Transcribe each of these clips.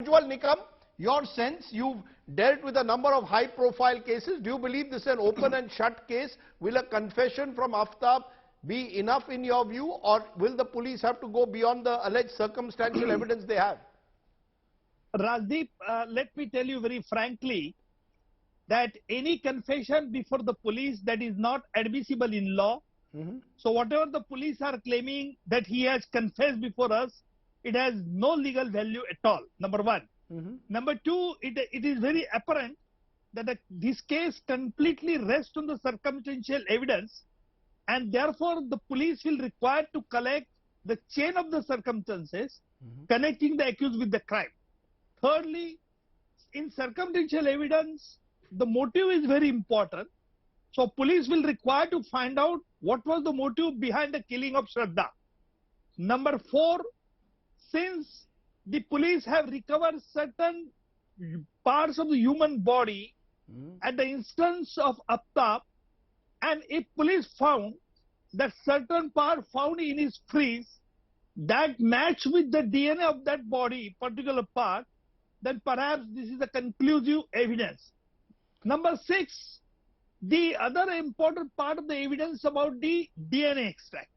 Ujjwal, Nikam, your sense, you've dealt with a number of high-profile cases. Do you believe this is an open and shut case? Will a confession from Aaftab be enough in your view, or will the police have to go beyond the alleged circumstantial evidence they have? Rajdeep, let me tell you very frankly that any confession before the police that is not admissible in law. So whatever the police are claiming that he has confessed before us, it has no legal value at all, number one. Number two, it is very apparent that this case completely rests on the circumstantial evidence, and therefore the police will require to collect the chain of the circumstances connecting the accused with the crime. Thirdly, in circumstantial evidence, the motive is very important. So police will require to find out what was the motive behind the killing of Shraddha. Number four, since the police have recovered certain parts of the human body at the instance of Aaftab, and if police found that certain part found in his freeze that match with the DNA of that body, particular part, then perhaps this is a conclusive evidence. Number six, the other important part of the evidence about the DNA extract.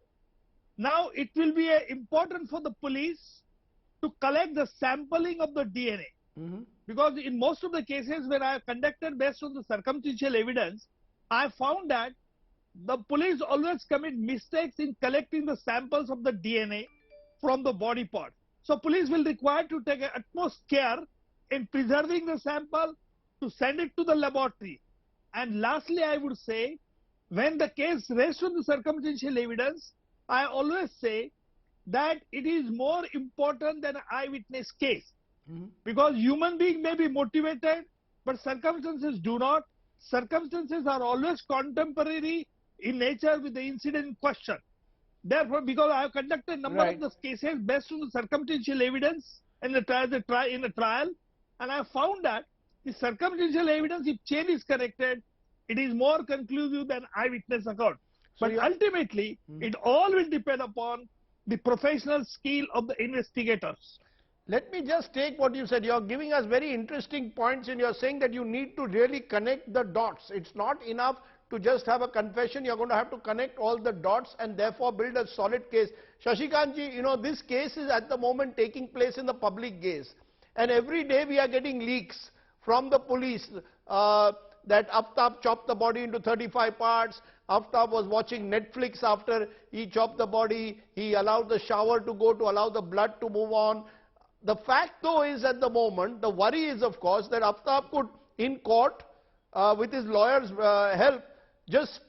Now it will be important for the police to collect the sampling of the DNA. Because in most of the cases where I have conducted based on the circumstantial evidence, I found that the police always commit mistakes in collecting the samples of the DNA from the body part. So police will require to take utmost care in preserving the sample to send it to the laboratory. And lastly, I would say, when the case rests on the circumstantial evidence, I always say that it is more important than an eyewitness case. Because human being may be motivated, but circumstances do not. Circumstances are always contemporary in nature with the incident in question. Therefore, because I have conducted a number of those cases based on the circumstantial evidence in the trial, and I have found that the circumstantial evidence, if chain is connected, it is more conclusive than eyewitness account. So but ultimately, it all will depend upon the professional skill of the investigators. Let me just take what you said. You're giving us very interesting points, and you're saying that you need to really connect the dots. It's not enough to just have a confession. You're going to have to connect all the dots and therefore build a solid case. Shashikantji, you know, this case is at the moment taking place in the public gaze. And every day we are getting leaks from the police that Aaftab chopped the body into 35 parts. Aaftab was watching Netflix after he chopped the body. He allowed the shower to go to allow the blood to move on. The fact though is at the moment, the worry is of course that Aaftab could in court with his lawyer's help just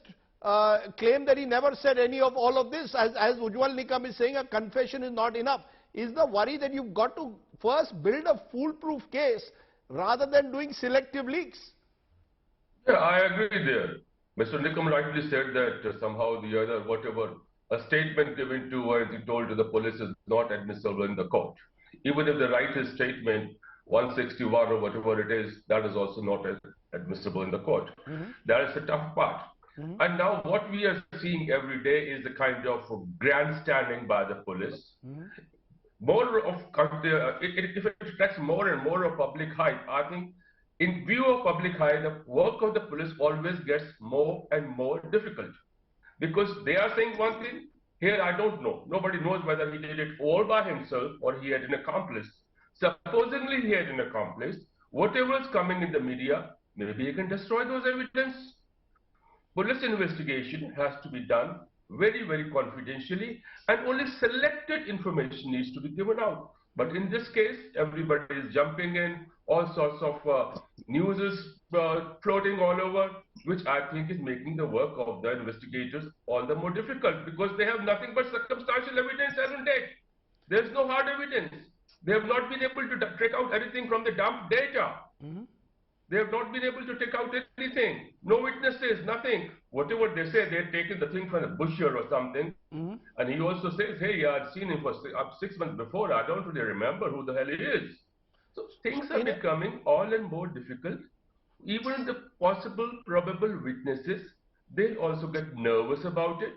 claim that he never said any of all of this. As Ujjwal Nikam is saying, a confession is not enough. Is the worry that you've got to first build a foolproof case rather than doing selective leaks? Yeah, I agree there. Mr. Nikam rightly said that somehow the other, whatever, a statement given to or anything told to the police is not admissible in the court. Even if they write his statement, 161 or whatever it is, that is also not admissible in the court. That is the tough part. And now what we are seeing every day is the kind of grandstanding by the police. More of, if it attracts more and more of public hype, I think in view of public hype, the work of the police always gets more and more difficult. Because they are saying one thing, here I don't know. Nobody knows whether he did it all by himself or he had an accomplice. Supposedly he had an accomplice. Whatever is coming in the media, maybe he can destroy those evidence. Police investigation has to be done very, very confidentially, and only selected information needs to be given out. But in this case, everybody is jumping in, all sorts of news is floating all over, which I think is making the work of the investigators all the more difficult, because they have nothing but circumstantial evidence as on date. There's no hard evidence. They have not been able to take out anything from the dump data. They have not been able to take out anything. No witnesses, nothing. Whatever they say, they've taken the thing from the butcher or something. And he also says, hey, I'd seen him for 6 months before. I don't really remember who the hell he is. So things are becoming all and more difficult. Even the possible, probable witnesses, they also get nervous about it.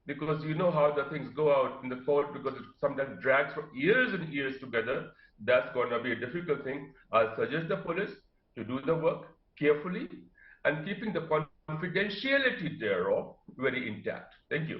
Because you know how the things go out in the court, because it sometimes drags for years and years together. that's going to be a difficult thing. I'll suggest the police to do the work carefully and keeping the confidentiality thereof very intact. Thank you.